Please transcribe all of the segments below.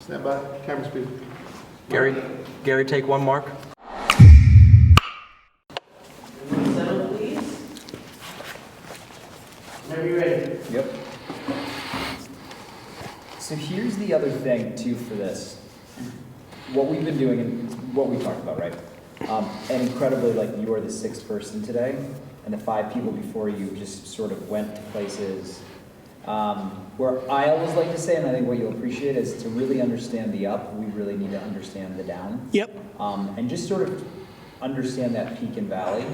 Stand by. Camera speed. Gary, take one, Mark. Settle, please. Whenever you're ready. Yep. So here's the other thing too for this. What we've been doing and what we talked about, right? And incredibly, like, you are the sixth person today, and the 5 people before you just sort of went to places where I always like to say, and I think what you'll appreciate is to really understand the up, we really need to understand the down. Yep. And just sort of understand that peak and valley.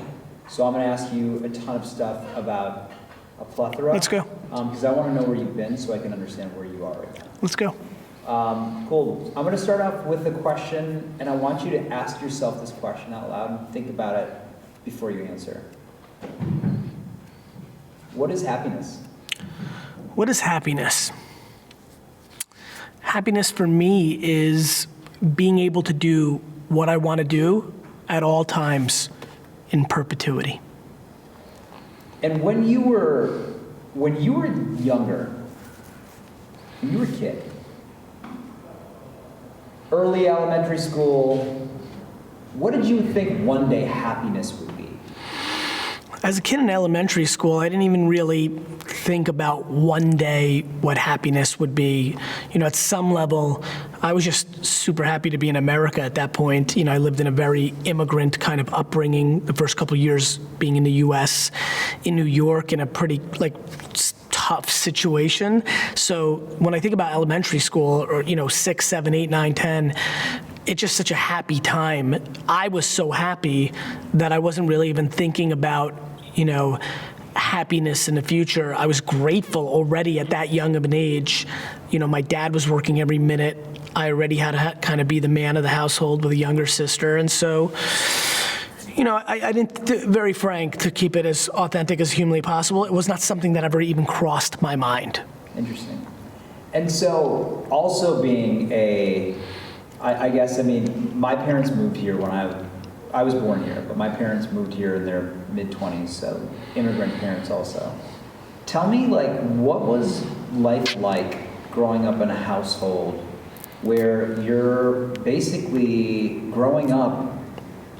So I'm going to ask you a ton of stuff about a plethora. Let's go. Because I want to know where you've been so I can understand where you are right now. Let's go. Cool. I'm going to start off with a question, and I want you to ask yourself this question out loud and think about it before you answer. What is happiness? What is happiness? Happiness for me is being able to do what I want to do at all times in perpetuity. And when you were younger, when you were a kid, early elementary school, what did you think one day happiness would be? As a kid in elementary school, I didn't even really think about one day what happiness would be. You know, at some level, I was just super happy to be in America at that point. You know, I lived in a very immigrant kind of upbringing, the first couple of years being in the US, in New York, in a pretty, like, tough situation. So when I think about elementary school, or, you know, 6, 7, 8, 9, 10, it's just such a happy time. I was so happy that I wasn't really even thinking about, you know, happiness in the future. I was grateful already at that young of an age. You know, my dad was working every minute. I already had to kind of be the man of the household with a younger sister. And so, you know, I didn't, very frank, to keep it as authentic as humanly possible, it was not something that ever even crossed my mind. Interesting. And so also being I guess, I mean, my parents moved here when I was born here, but my parents moved here in their mid-20s, so immigrant parents also. Tell me, like, what was life like growing up in a household where you're basically growing up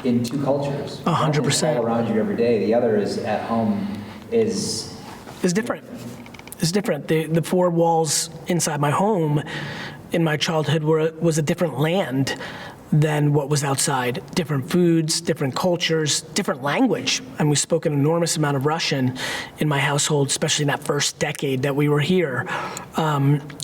in 2 cultures? 100%. All around you every day. The other is at home is different. It's different. The 4 walls inside my home in my childhood was a different land than what was outside. Different foods, different cultures, different language. And we spoke an enormous amount of Russian in my household, especially in that first decade that we were here.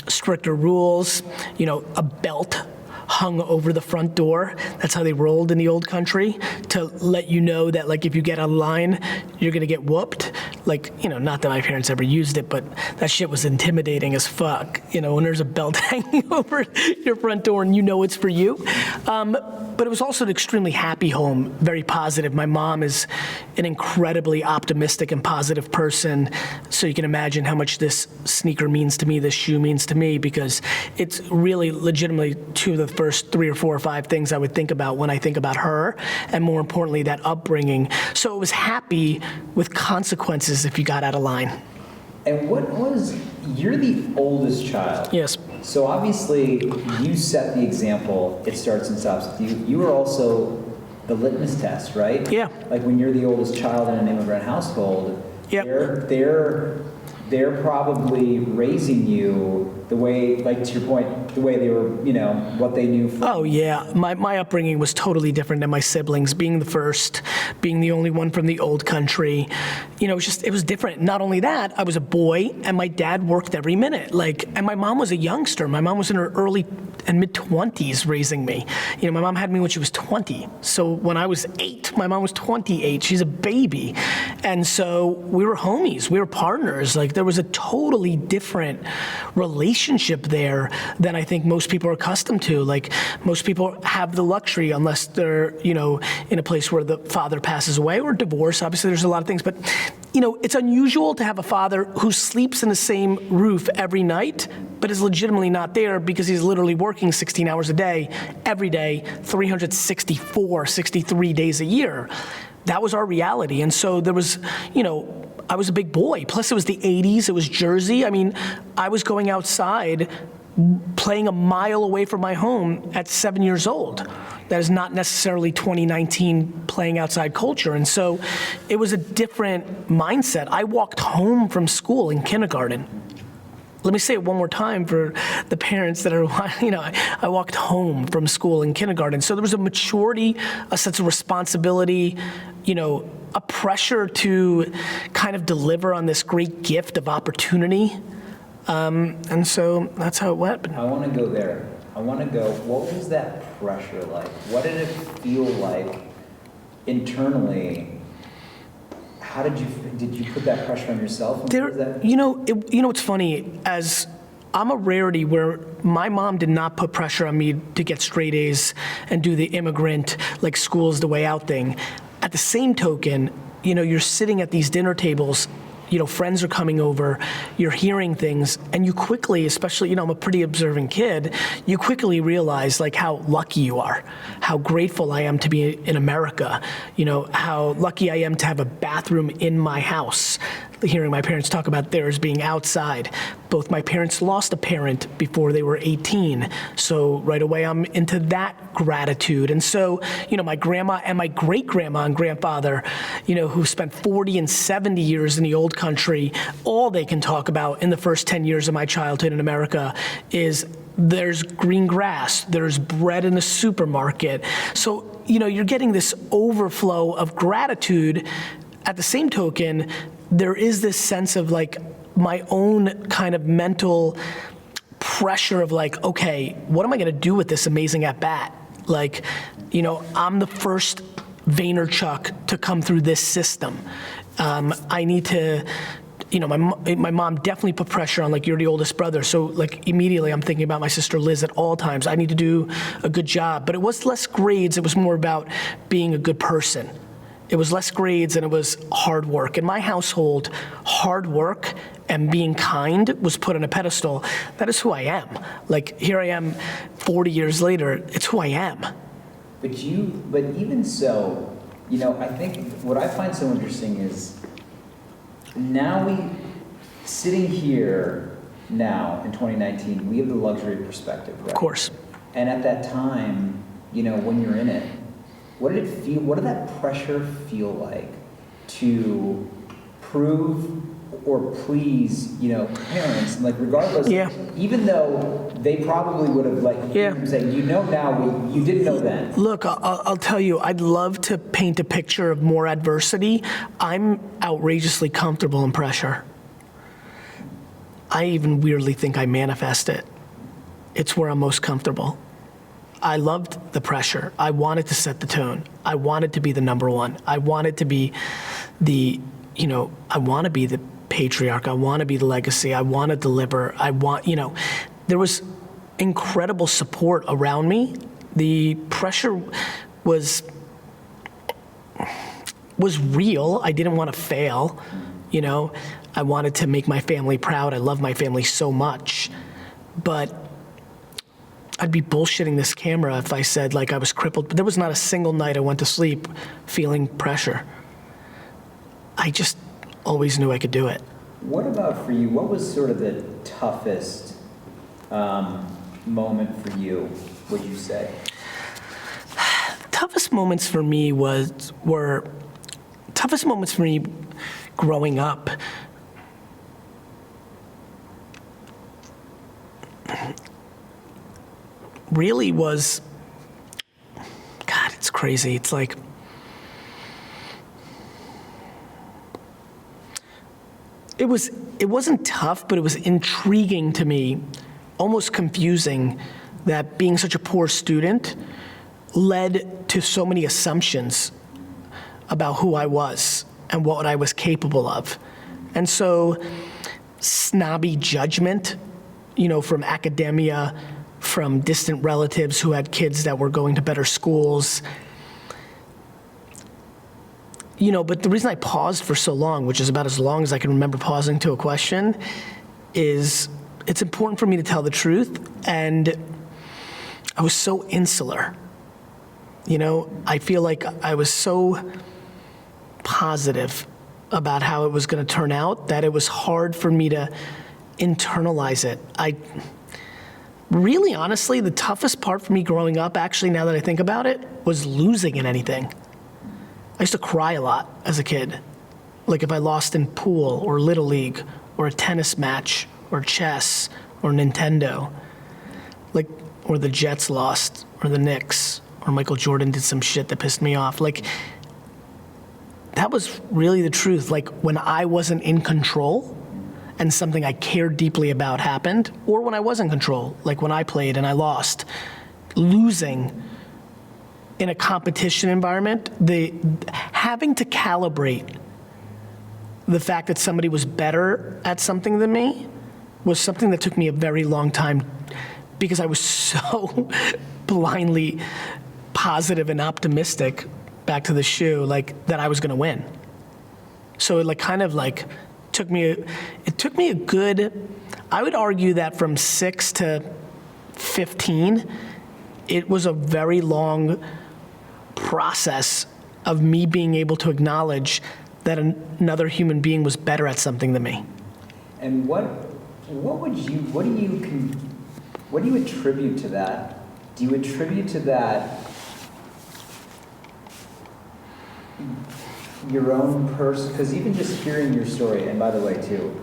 Stricter rules, you know, a belt hung over the front door. That's how they rolled in the old country, to let you know that, like, if you get out of line, you're gonna get whooped. Like, you know, not that my parents ever used it, but that shit was intimidating as fuck. You know, when there's a belt hanging over your front door and you know it's for you. But it was also an extremely happy home, very positive. My mom is an incredibly optimistic and positive person, so you can imagine how much this sneaker means to me, this shoe means to me, because it's really legitimately 2 of the first 3 or 4 or 5 things I would think about when I think about her, and more importantly, that upbringing. So it was happy with consequences if you got out of line. And you're the oldest child. Yes. So obviously, you set the example. It starts and stops with you. You were also the litmus test, right? Yeah. Like when you're the oldest child in an immigrant household, yep. they're probably raising you the way, like, to your point, the way they were, you know, what they knew. Oh yeah, my upbringing was totally different than my siblings. Being the first, being the only one from the old country, you know, it was different. Not only that, I was a boy, and my dad worked every minute. Like, and my mom was a youngster. My mom was in her early and mid-20s raising me. You know, my mom had me when she was 20. So when I was 8, my mom was 28. She's a baby, and so we were homies. We were partners. Like, there was a totally different relationship there than I think most people are accustomed to. Like, most people have the luxury, unless they're, you know, in a place where the father passes away or divorce. Obviously, there's a lot of things, but, you know, it's unusual to have a father who sleeps in the same roof every night, but is legitimately not there because he's literally working 16 hours a day, every day, 364, 63 days a year. That was our reality. And so there was, you know, I was a big boy. Plus it was the 80s, it was Jersey. I mean, I was going outside playing a mile away from my home at 7 years old. That is not necessarily 2019 playing outside culture. And so it was a different mindset. I walked home from school in kindergarten. Let me say it one more time for the parents that are, I walked home from school in kindergarten. So there was a maturity, a sense of responsibility, a pressure to kind of deliver on this great gift of opportunity. And so that's how it went. I want to go there. I want to go, what was that pressure like? What did it feel like internally? How did you put that pressure on yourself? It's funny, as I'm a rarity where my mom did not put pressure on me to get straight A's and do the immigrant, like school's the way out thing. At the same token, you're sitting at these dinner tables, friends are coming over, you're hearing things, and you quickly, especially, I'm a pretty observant kid, you quickly realize like how lucky you are, how grateful I am to be in America, how lucky I am to have a bathroom in my house. Hearing my parents talk about theirs being outside. Both my parents lost a parent before they were 18, so right away I'm into that gratitude. And so, my grandma and my great-grandma and grandfather, who spent 40 and 70 years in the old country, all they can talk about in the first 10 years of my childhood in America is there's green grass, there's bread in the supermarket. So, you're getting this overflow of gratitude. At the same token, there is this sense of like my own kind of mental pressure of like, okay, what am I going to do with this amazing at bat? Like, I'm the first Vaynerchuk to come through this system. I need to, my mom definitely put pressure on, like, you're the oldest brother. So like immediately I'm thinking about my sister Liz at all times. I need to do a good job, but it was less grades. It was more about being a good person. It was less grades and it was hard work. In my household, hard work and being kind was put on a pedestal. That is who I am. Like, here I am 40 years later, it's who I am. But even so, I think what I find so interesting is now sitting here now in 2019, we have the luxury of perspective, right? Of course. And at that time, when you're in it, what did it feel? What did that pressure feel like to prove or please, parents? And like, regardless, Yeah. even though they probably would have said, now, you didn't know then. Look, I'll tell you, I'd love to paint a picture of more adversity. I'm outrageously comfortable in pressure. I even weirdly think I manifest it. It's where I'm most comfortable. I loved the pressure. I wanted to set the tone. I wanted to be the number one. I wanted to be I want to be the patriarch. I want to be the legacy. I want to deliver. There was incredible support around me. The pressure was real. I didn't want to fail. I wanted to make my family proud. I love my family so much. But I'd be bullshitting this camera if I said like I was crippled, but there was not a single night I went to sleep feeling pressure. I just always knew I could do it. What about for you? What was sort of the toughest moment for you, would you say? Toughest moments for me growing up. Really was, God, it's crazy. It's like, it wasn't tough, but it was intriguing to me, almost confusing, that being such a poor student led to so many assumptions about who I was and what I was capable of. And so snobby judgment, from academia, from distant relatives who had kids that were going to better schools. But the reason I paused for so long, which is about as long as I can remember pausing to a question, is it's important for me to tell the truth. And I was so insular. I feel like I was so positive about how it was going to turn out that it was hard for me to internalize it. really honestly, the toughest part for me growing up, actually, now that I think about it, was losing in anything. I used to cry a lot as a kid. Like if I lost in pool or Little League or a tennis match or chess or Nintendo, like, or the Jets lost or the Knicks or Michael Jordan did some shit that pissed me off. Like, that was really the truth. Like when I wasn't in control and something I cared deeply about happened, or when I was in control, like when I played and I lost, losing in a competition environment, having to calibrate the fact that somebody was better at something than me was something that took me a very long time, because I was so blindly positive and optimistic, back to the shoe, like that I was gonna win. So it like kind of like took me a good, I would argue that from 6 to 15, it was a very long process of me being able to acknowledge that another human being was better at something than me. And what do you attribute to that? Do you attribute to that your own person? Because even just hearing your story, and by the way too,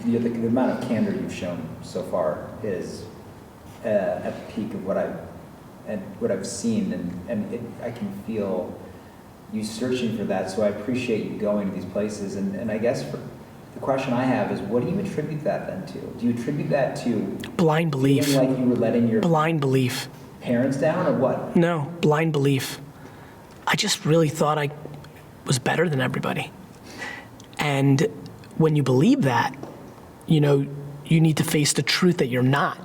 the amount of candor you've shown so far is at the peak of what I've seen, and I can feel you searching for that. So I appreciate you going to these places, and I guess the question I have is, what do you attribute that then to? Do you attribute that to Blind belief. feeling like you were letting your Blind belief. parents down, or what? No, blind belief. I just really thought I was better than everybody. And when you believe that, you know, you need to face the truth that you're not.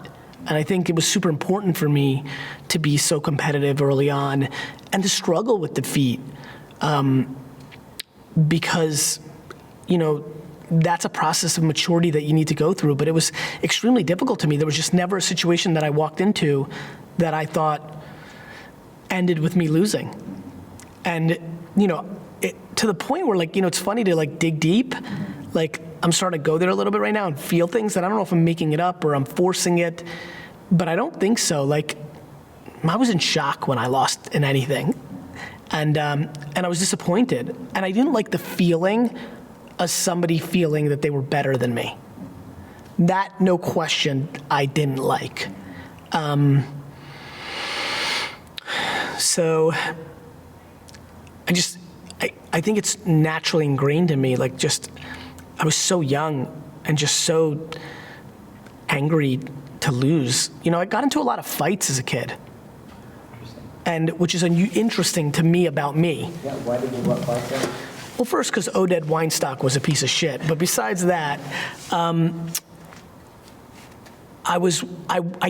And I think it was super important for me to be so competitive early on and to struggle with defeat, because, you know, that's a process of maturity that you need to go through. But it was extremely difficult to me. There was just never a situation that I walked into that I thought ended with me losing. And, you know, to the point where, like, you know, it's funny to like dig deep. Like, I'm starting to go there a little bit right now and feel things that I don't know if I'm making it up or I'm forcing it, but I don't think so. Like, I was in shock when I lost in anything, and I was disappointed, and I didn't like the feeling of somebody feeling that they were better than me. That, no question, I didn't like. So I think it's naturally ingrained in me. Like, just, I was so young and just so angry to lose. You know, I got into a lot of fights as a kid, and which is interesting to me about me. Yeah, why did you fight that? Well, first, because Oded Weinstock was a piece of shit. But besides that, I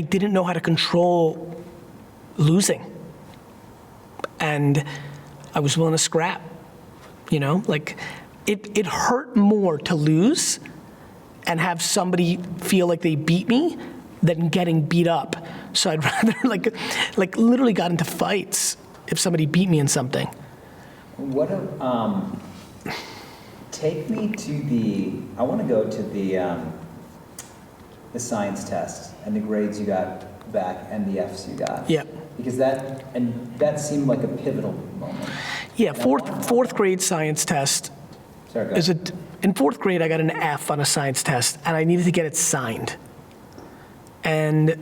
didn't know how to control losing. And I was willing to scrap, you know? Like, it hurt more to lose and have somebody feel like they beat me than getting beat up. So I'd rather, like literally got into fights if somebody beat me in something. What take me to I want to go to the science test and the grades you got back and the Fs you got. Yeah. Because that seemed like a pivotal moment. Yeah, fourth grade science test. Sorry, go ahead. In fourth grade, I got an F on a science test, and I needed to get it signed. And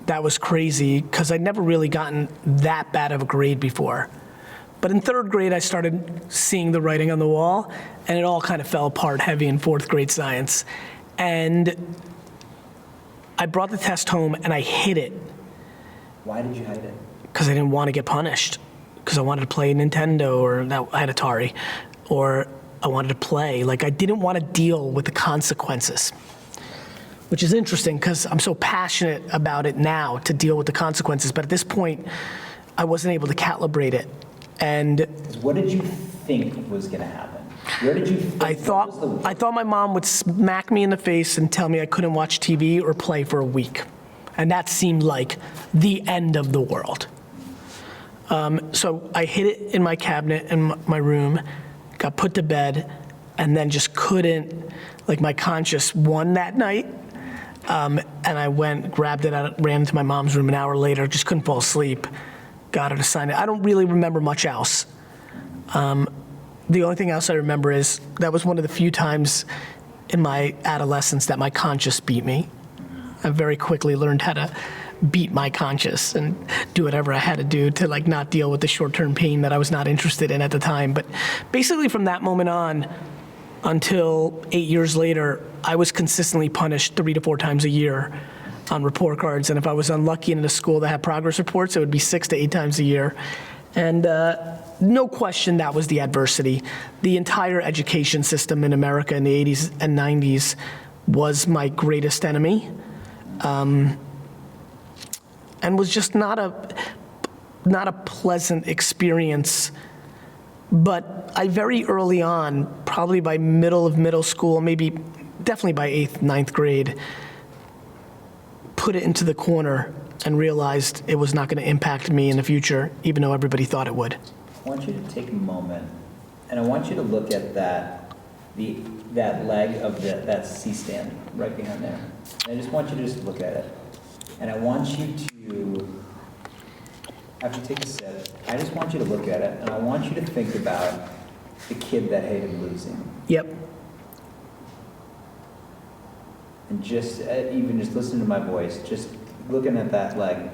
that was crazy, because I'd never really gotten that bad of a grade before. But in third grade, I started seeing the writing on the wall, and it all kind of fell apart heavy in fourth grade science. And I brought the test home, and I hid it. Why did you hide it? Because I didn't want to get punished. Because I wanted to play Nintendo, or I had Atari, or I wanted to play. Like, I didn't want to deal with the consequences. Which is interesting, because I'm so passionate about it now, to deal with the consequences. But at this point, I wasn't able to calibrate it. And what did you think was going to happen? Where did you think I thought my mom would smack me in the face and tell me I couldn't watch TV or play for a week. And that seemed like the end of the world. So I hid it in my cabinet in my room, got put to bed, and then just couldn't, like, my conscience won that night. And I went, grabbed it, ran into my mom's room an hour later, just couldn't fall asleep, got her to sign it. I don't really remember much else. The only thing else I remember is that was one of the few times in my adolescence that my conscience beat me. I very quickly learned how to beat my conscience and do whatever I had to do to like not deal with the short-term pain that I was not interested in at the time. But basically from that moment on until 8 years later, I was consistently punished 3 to 4 times a year on report cards. And if I was unlucky in a school that had progress reports, it would be 6 to 8 times a year. And no question that was the adversity. The entire education system in America in the 80s and 90s was my greatest enemy. And was just not a pleasant experience. But I very early on, probably by middle of middle school, maybe definitely by 8th, 9th grade, put it into the corner and realized it was not going to impact me in the future, even though everybody thought it would. I want you to take a moment, and I want you to look at that leg of that C-stand right behind there. And I just want you to just look at it. And I want you to, after you take a sip, I just want you to look at it, and I want you to think about the kid that hated losing. Yep. And just, even just listen to my voice, just looking at that leg,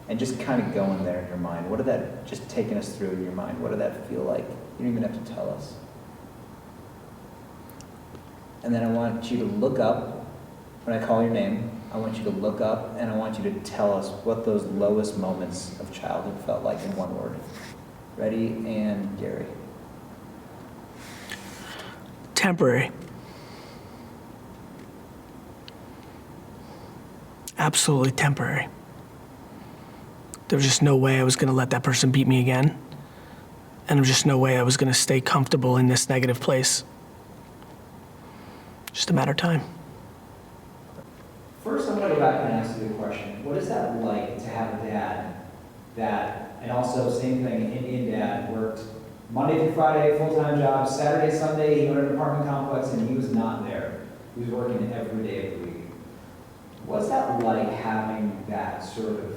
and just kind of going there in your mind. What did that, just taking us through in your mind, what did that feel like? You don't even have to tell us. And then I want you to look up, when I call your name, I want you to look up, and I want you to tell us what those lowest moments of childhood felt like in one word. Ready? And Gary. Temporary. Absolutely temporary. There was just no way I was going to let that person beat me again. And there was just no way I was going to stay comfortable in this negative place. Just a matter of time. First, I'm going to go back and ask you the question. What is that like to have a dad that, and also same thing, Indian dad, worked Monday through Friday, full-time job, Saturday, Sunday, he owned an apartment complex, and he was not there. He was working every day of the week. What's that like having that sort of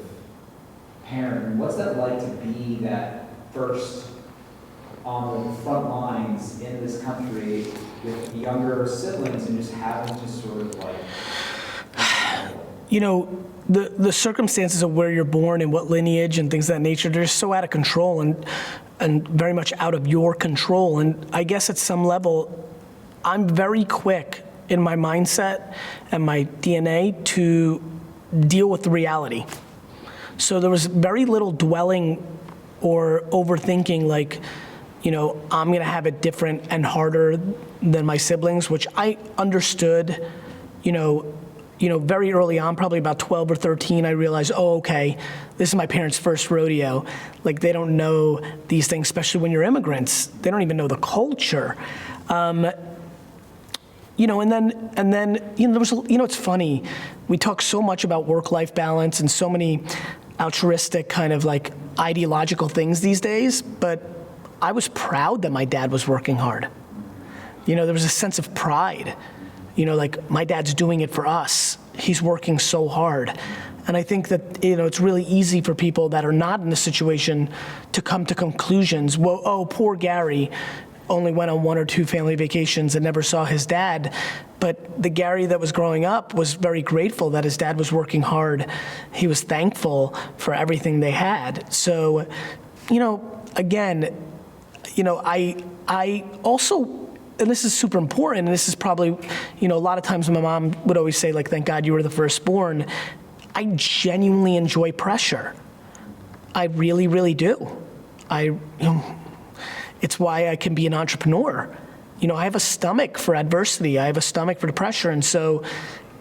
parent? And what's that like to be that first on the front lines in this country with younger siblings and just having to sort of like... You know, the circumstances of where you're born and what lineage and things of that nature, they're so out of control and very much out of your control. And I guess at some level, I'm very quick in my mindset and my DNA to deal with the reality. So there was very little dwelling or overthinking like, you know, I'm gonna have it different and harder than my siblings, which I understood, you know, very early on, probably about 12 or 13, I realized, oh, okay, this is my parents' first rodeo. Like, they don't know these things, especially when you're immigrants. They don't even know the culture. You know, and then, you know, there was, you know, it's funny. We talk so much about work-life balance and so many altruistic kind of like ideological things these days, but I was proud that my dad was working hard. You know, there was a sense of pride. You know, like, my dad's doing it for us. He's working so hard. And I think that, you know, it's really easy for people that are not in the situation to come to conclusions. Well, oh, poor Gary only went on 1 or 2 family vacations and never saw his dad. But the Gary that was growing up was very grateful that his dad was working hard. He was thankful for everything they had. So, you know, again, you know, I also, and this is super important, and this is probably, you know, a lot of times my mom would always say, like, thank God you were the firstborn. I genuinely enjoy pressure. I really, really do. It's why I can be an entrepreneur. You know, I have a stomach for adversity. I have a stomach for the pressure. And so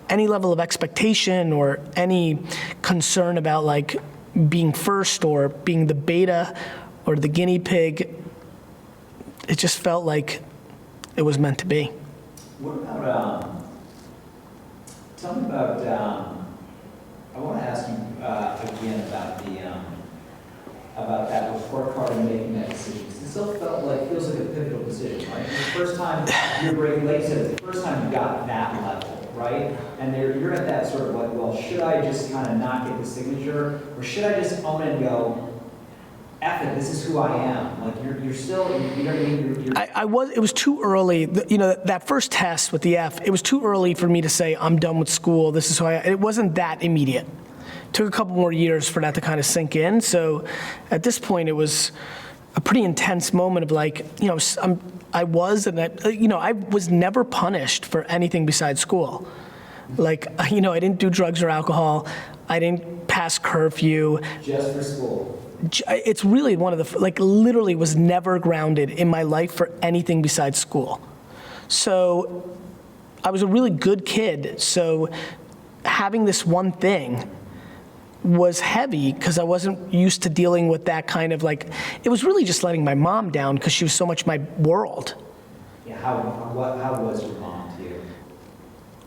any level of expectation or any concern about like being first or being the beta or the guinea pig, it just felt like it was meant to be. What about, tell me about, I want to ask you again about that report card and making that decision. It still feels like a pivotal decision, right? The first time you're breaking, like you said, it's the first time you got that level, right? And you're at that sort of like, well, should I just kind of not get the signature, or should I just own it and go, F it, this is who I am. Like you're still, you know what I mean? It was too early, that first test with the F, it was too early for me to say, I'm done with school, this is who it wasn't that immediate. Took a couple more years for that to kind of sink in. So at this point, it was a pretty intense moment of like, I was never punished for anything besides school. Like, I didn't do drugs or alcohol. I didn't pass curfew. Just for school. It's really one of the, literally was never grounded in my life for anything besides school. So I was a really good kid. So having this one thing was heavy because I wasn't used to dealing with that kind of it was really just letting my mom down because she was so much my world. Yeah, how was your mom to you?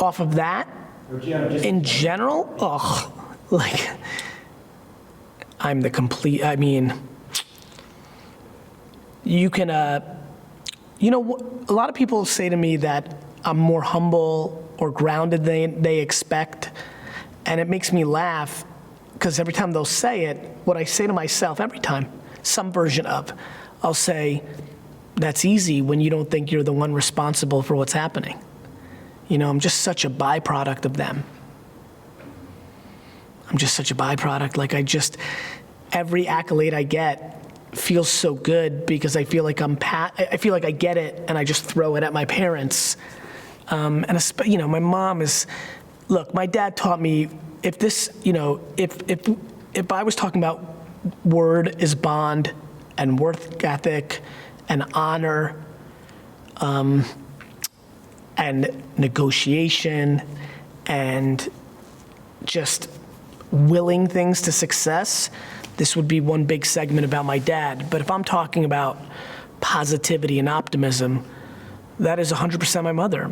Off of that, Or, just in general, I'm the complete, you can, a lot of people say to me that I'm more humble or grounded than they expect, and it makes me laugh because every time they'll say it, what I say to myself every time, some version of, I'll say, that's easy when you don't think you're the one responsible for what's happening. I'm just such a byproduct of them. I'm just such a byproduct. Every accolade I get feels so good because I feel like I feel like I get it and I just throw it at my parents. My mom is, look, my dad taught me if I was talking about word is bond and work ethic and honor, and negotiation and just willing things to success, this would be one big segment about my dad. But if I'm talking about positivity and optimism, that is 100% my mother.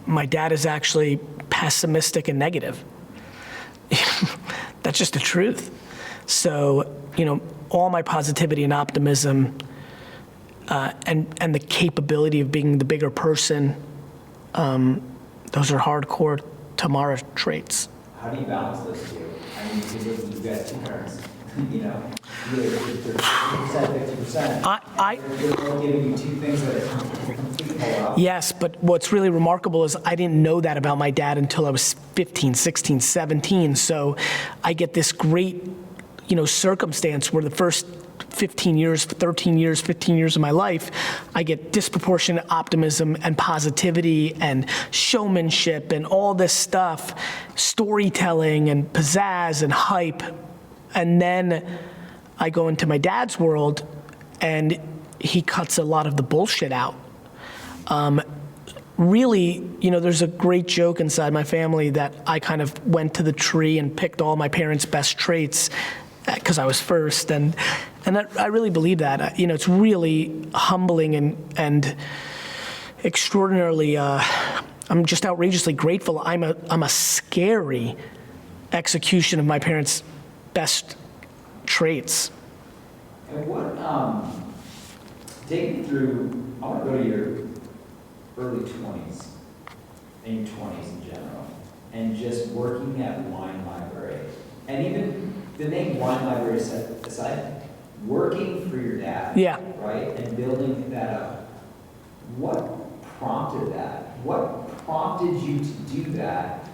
My dad is actually pessimistic and negative. That's just the truth. So, all my positivity and optimism and the capability of being the bigger person, those are hardcore Tamara traits. How do you balance those two? Because you've got two parents, you're 50%, 50%. They're both giving you two things that are complete polar. Yes, but what's really remarkable is I didn't know that about my dad until I was 15, 16, 17. So I get this great, circumstance where the first 15 years, 13 years, 15 years of my life, I get disproportionate optimism and positivity and showmanship and all this stuff, storytelling and pizzazz and hype. And then I go into my dad's world and he cuts a lot of the bullshit out. Really, there's a great joke inside my family that I kind of went to the tree and picked all my parents' best traits because I was first, and I really believe that. It's really humbling and extraordinarily. I'm just outrageously grateful. I'm a scary execution of my parents' best traits. And what? Take me through. I want to go to your early 20s and your 20s in general, and just working at Wine Library, and even the name Wine Library aside, working for your dad, Yeah. right, and building that up. What prompted that? What prompted you to do that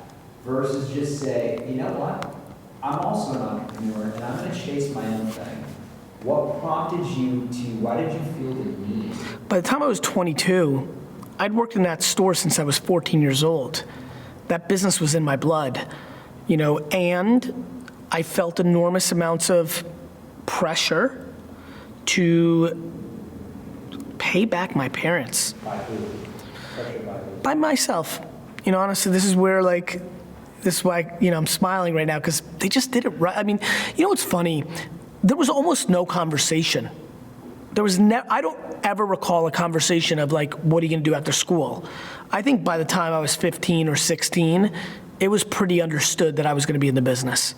versus just say, you know what, I'm also an entrepreneur and I'm going to chase my own thing? What prompted you to? Why did you feel the need? By the time I was 22, I'd worked in that store since I was 14 years old. That business was in my blood, and I felt enormous amounts of pressure to pay back my parents. By who? Pressure by who? By myself. Honestly, this is where this is why, I'm smiling right now because they just did it right. What's funny? There was almost no conversation. I don't ever recall a conversation of what are you gonna do after school? I think by the time I was 15 or 16, it was pretty understood that I was gonna be in the business.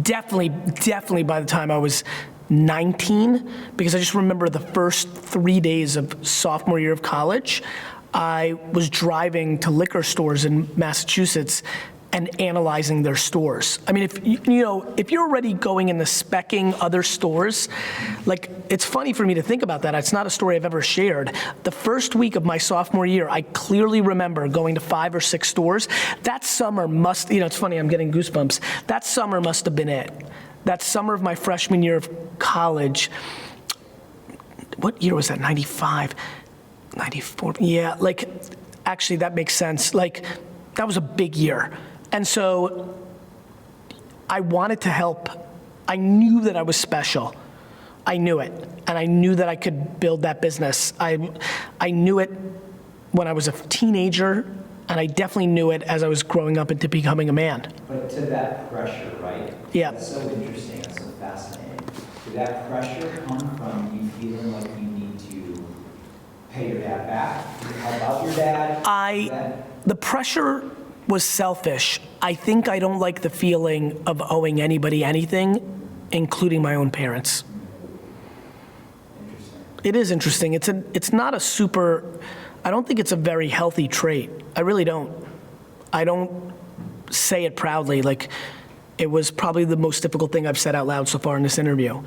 Definitely by the time I was 19, because I just remember the first 3 days of sophomore year of college, I was driving to liquor stores in Massachusetts and analyzing their stores. I mean, if you're already going into specking other stores, like, it's funny for me to think about that. It's not a story I've ever shared. The first week of my sophomore year, I clearly remember going to 5 or 6 stores. That summer it's funny, I'm getting goosebumps. That summer must have been it. That summer of my freshman year of college, what year was that, 95, 94? Yeah, like, actually that makes sense. Like, that was a big year. And so I wanted to help. I knew that I was special. I knew it. And I knew that I could build that business. I knew it when I was a teenager, and I definitely knew it as I was growing up into becoming a man. But to that pressure, right? Yeah. That's so interesting, that's so fascinating. Did that pressure come from you feeling like you need to pay your dad back, help out your dad? The pressure was selfish. I think I don't like the feeling of owing anybody anything, including my own parents. Interesting. It is interesting. It's not a super, I don't think it's a very healthy trait. I really don't. I don't say it proudly. Like, it was probably the most difficult thing I've said out loud so far in this interview.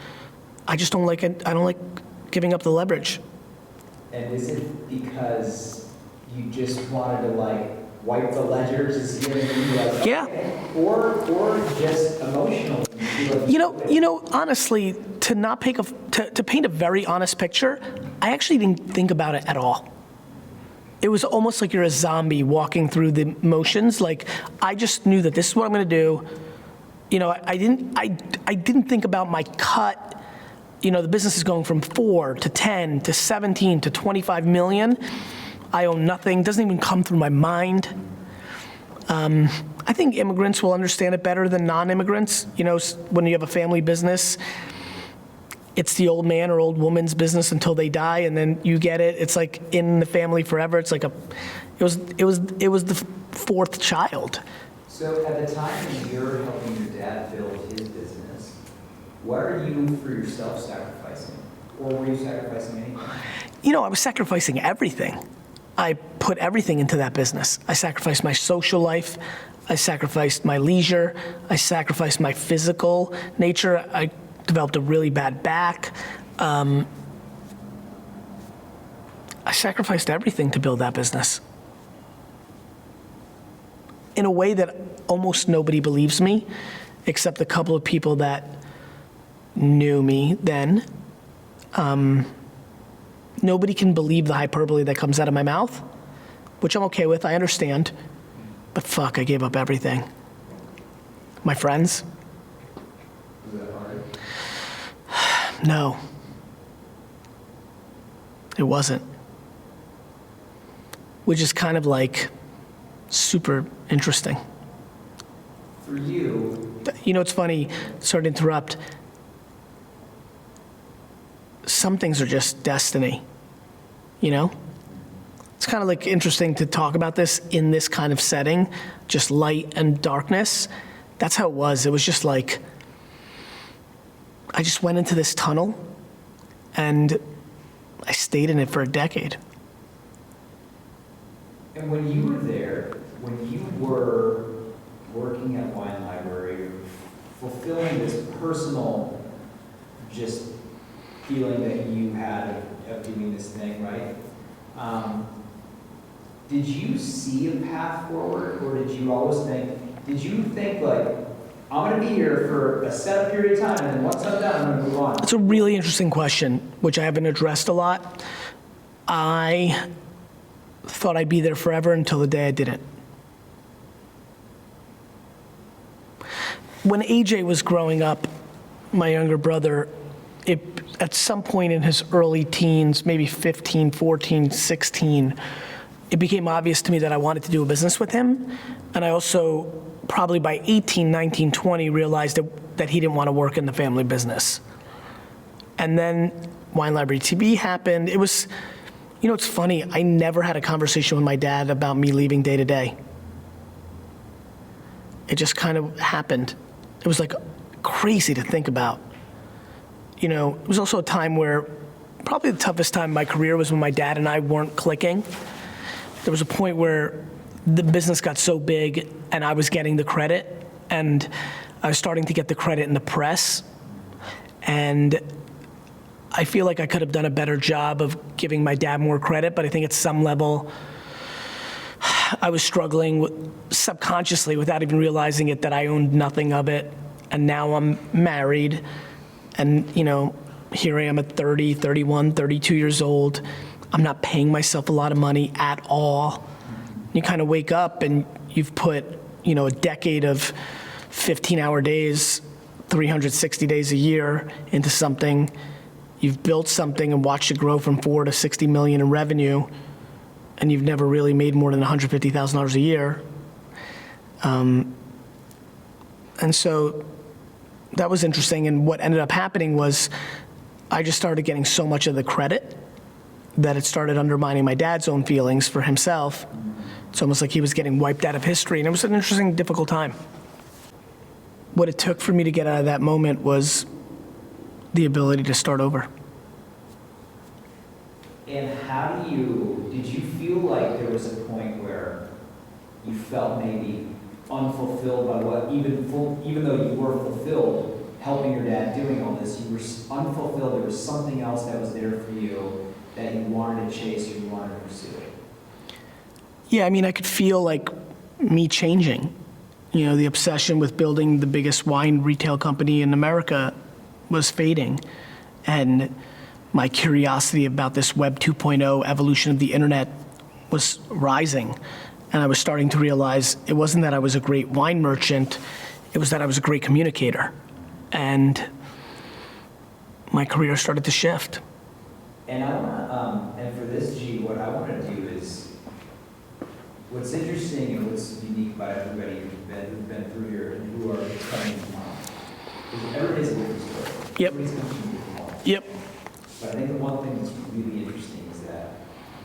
I just don't like it. I don't like giving up the leverage. And is it because you just wanted to, like, wipe the ledgers and see everything like, Yeah. okay. Or just emotional? You know, honestly, to paint a very honest picture, I actually didn't think about it at all. It was almost like you're a zombie walking through the motions. Like, I just knew that this is what I'm going to do. You know, I didn't think about my cut. You know, the business is going from 4 to 10 to 17 to 25 million. I own nothing, doesn't even come through my mind. I think immigrants will understand it better than non-immigrants. You know, when you have a family business, it's the old man or old woman's business until they die, and then you get it. It's like in the family forever. It's like it was the 4th child. So at the time when you're helping your dad build his business, what are you for yourself sacrificing? Or were you sacrificing anything? You know, I was sacrificing everything. I put everything into that business. I sacrificed my social life. I sacrificed my leisure. I sacrificed my physical nature. I developed a really bad back. I sacrificed everything to build that business. In a way that almost nobody believes me, except a couple of people that knew me then. Nobody can believe the hyperbole that comes out of my mouth, which I'm okay with, I understand. But fuck, I gave up everything. My friends? Was that hard? No. It wasn't. Which is kind of like super interesting. For you, You know, it's funny, sorry to interrupt. Some things are just destiny, you know? It's kind of like interesting to talk about this in this kind of setting, just light and darkness. That's how it was. It was just like, I just went into this tunnel and I stayed in it for a decade. and when you were there, when you were working at Wine Library, fulfilling this personal just feeling that you had of doing this thing, right? Did you see a path forward, or did you think like, I'm gonna be here for a set period of time, and then once I'm done, I'm gonna move on? It's a really interesting question, which I haven't addressed a lot. I thought I'd be there forever until the day I didn't. When AJ was growing up, my younger brother, at some point in his early teens, maybe 15, 14, 16, it became obvious to me that I wanted to do a business with him. And I also, probably by 18, 19, 20, realized that he didn't want to work in the family business. And then Wine Library TV happened. It was, you know, it's funny, I never had a conversation with my dad about me leaving day to day. It just kind of happened. It was like crazy to think about. You know, it was also a time where probably the toughest time in my career was when my dad and I weren't clicking. there was a point where the business got so big and I was getting the credit, and I was starting to get the credit in the press. And I feel like I could have done a better job of giving my dad more credit, but I think at some level, I was struggling subconsciously without even realizing it that I owned nothing of it. And now I'm married, and here I am at 30, 31, 32 years old. I'm not paying myself a lot of money at all. You kind of wake up and you've put, a decade of 15-hour days, 360 days a year into something. You've built something and watched it grow from 4 to 60 million in revenue, and you've never really made more than $150,000 a year. And so that was interesting. And what ended up happening was I just started getting so much of the credit that it started undermining my dad's own feelings for himself. It's almost like he was getting wiped out of history, and it was an interesting, difficult time. What it took for me to get out of that moment was the ability to start over. And did you feel like there was a point where you felt maybe unfulfilled by what, even though you were fulfilled helping your dad doing all this, you were unfulfilled, there was something else that was there for you that you wanted to chase or you wanted to pursue? Yeah, I could feel like me changing. The obsession with building the biggest wine retail company in America was fading. And my curiosity about this Web 2.0 evolution of the internet was rising. And I was starting to realize it wasn't that I was a great wine merchant, it was that I was a great communicator. And my career started to shift. And I want to, and for this, G, what I want to do is, what's interesting and what's unique about everybody who's been through here and who are coming tomorrow is everybody has a different story. Yep. Everybody's coming from different walls. Yep. But I think the one thing that's really interesting is that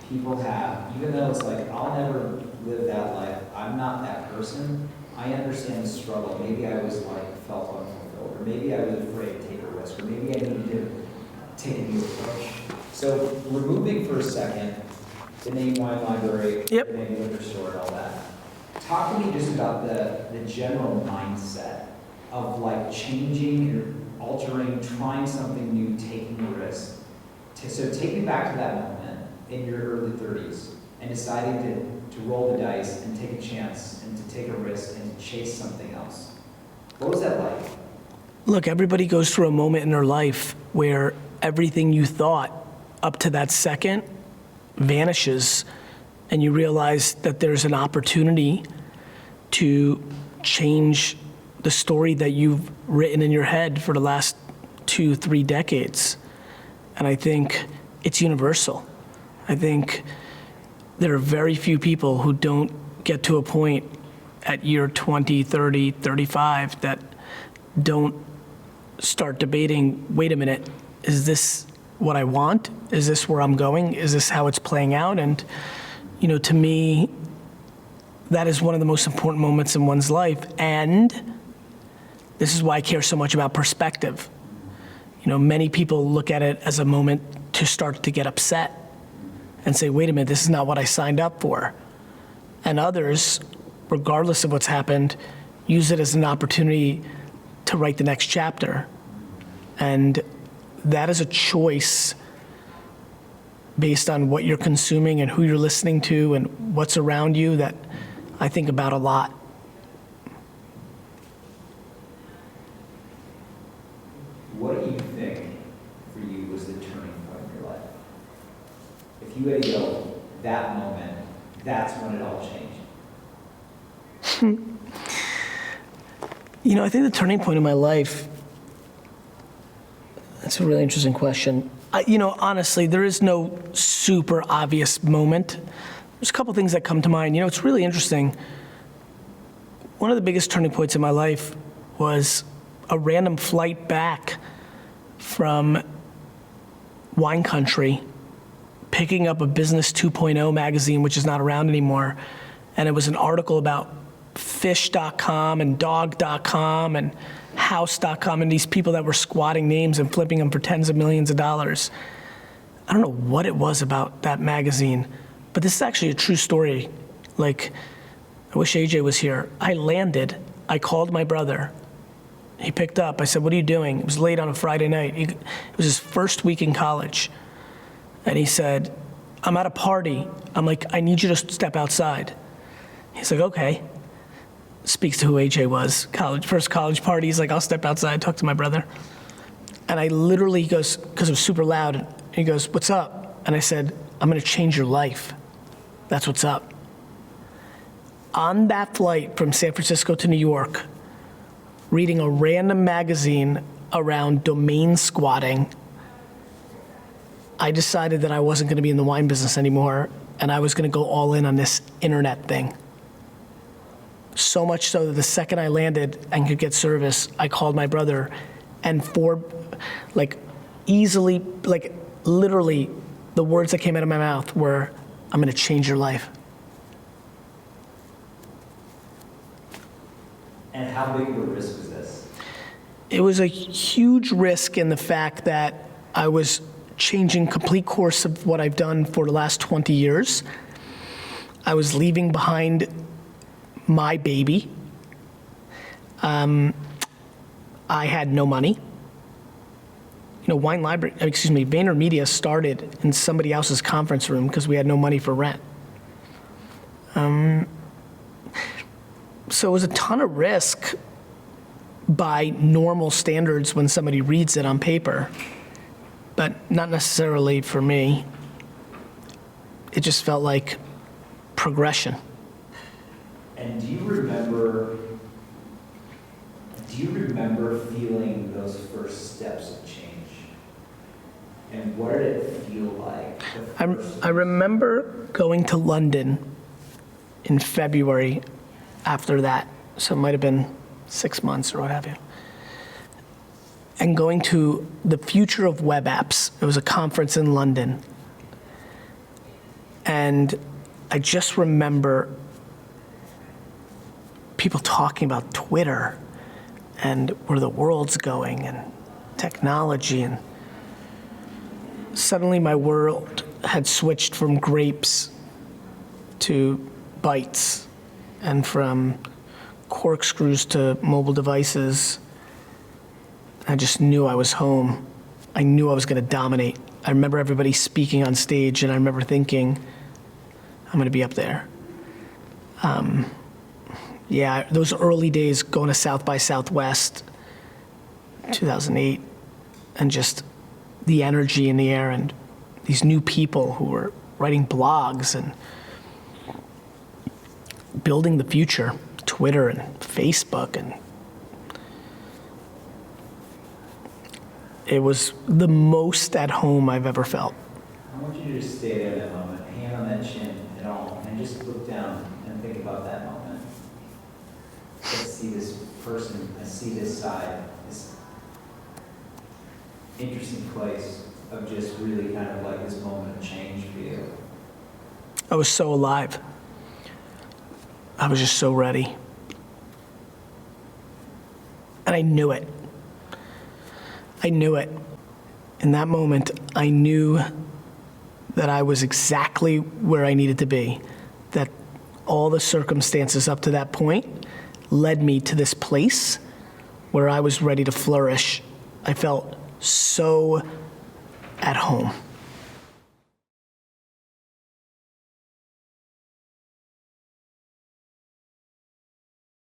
people have, even though it's like, I'll never live that life, I'm not that person, I understand the struggle. Maybe I was felt unfulfilled, or maybe I was afraid to take a risk, or maybe I needed to take a new approach. So removing for a second the name wine library, Yep. the name liquor store, and all that. Talk to me just about the general mindset of changing or altering, trying something new, taking a risk. So take me back to that moment in your early 30s and deciding to roll the dice and take a chance and to take a risk and to chase something else. What was that like? Look, everybody goes through a moment in their life where everything you thought up to that second vanishes, and you realize that there's an opportunity to change the story that you've written in your head for the last 2-3 decades. And I think it's universal. I think there are very few people who don't get to a point at year 20, 30, 35 that don't start debating, wait a minute, is this what I want? Is this where I'm going? Is this how it's playing out? And, to me, that is one of the most important moments in one's life. And this is why I care so much about perspective. Many people look at it as a moment to start to get upset and say, wait a minute, this is not what I signed up for. And others, regardless of what's happened, use it as an opportunity to write the next chapter. And that is a choice based on what you're consuming and who you're listening to and what's around you that I think about a lot. What do you think for you was the turning point in your life? If you had to go, that moment, that's when it all changed. I think the turning point in my life, that's a really interesting question. Honestly, there is no super obvious moment. There's a couple things that come to mind. It's really interesting. One of the biggest turning points in my life was a random flight back from wine country, picking up a Business 2.0 magazine, which is not around anymore. And it was an article about fish.com and dog.com and house.com and these people that were squatting names and flipping them for tens of millions of dollars. I don't know what it was about that magazine, But this is actually a true story. Like, I wish AJ was here. I landed, I called my brother. He picked up. I said, what are you doing? It was late on a Friday night. It was his first week in college. And he said, I'm at a party. I'm like, I need you to step outside. He's like, okay. Speaks to who AJ was. First college party. He's like, I'll step outside, talk to my brother. And I literally, he goes, because it was super loud, he goes, what's up? And I said, I'm gonna change your life. That's what's up. On that flight from San Francisco to New York, reading a random magazine around domain squatting, I decided that I wasn't gonna be in the wine business anymore, and I was gonna go all in on this internet thing. So much so that the second I landed and could get service, I called my brother, and literally, the words that came out of my mouth were, I'm gonna change your life. And how big of a risk was this? It was a huge risk in the fact that I was changing complete course of what I've done for the last 20 years. I was leaving behind my baby. I had no money. VaynerMedia started in somebody else's conference room because we had no money for rent. So it was a ton of risk by normal standards when somebody reads it on paper, but not necessarily for me. It just felt like progression. And do you remember feeling those first steps of change? And what did it feel like? I remember going to London in February after that, so it might have been 6 months or what have you, and going to the Future of Web Apps. It was a conference in London. And I just remember people talking about Twitter and where the world's going and technology, and suddenly my world had switched from grapes to bytes and from corkscrews to mobile devices. I just knew I was home. I knew I was gonna dominate. I remember everybody speaking on stage, and I remember thinking, I'm gonna be up there. Those early days going to South by Southwest, 2008, and just the energy in the air, and these new people who were writing blogs and building the future, Twitter and Facebook, and it was the most at home I've ever felt. I want you to just stay there that moment, hand on that chin and all, and just look down and think about that moment. Let's see this person, I see this side, this interesting place of just really kind of like this moment of change for you. I was so alive. I was just so ready. And I knew it. I knew it. In that moment, I knew that I was exactly where I needed to be, that all the circumstances up to that point led me to this place where I was ready to flourish. I felt so at home.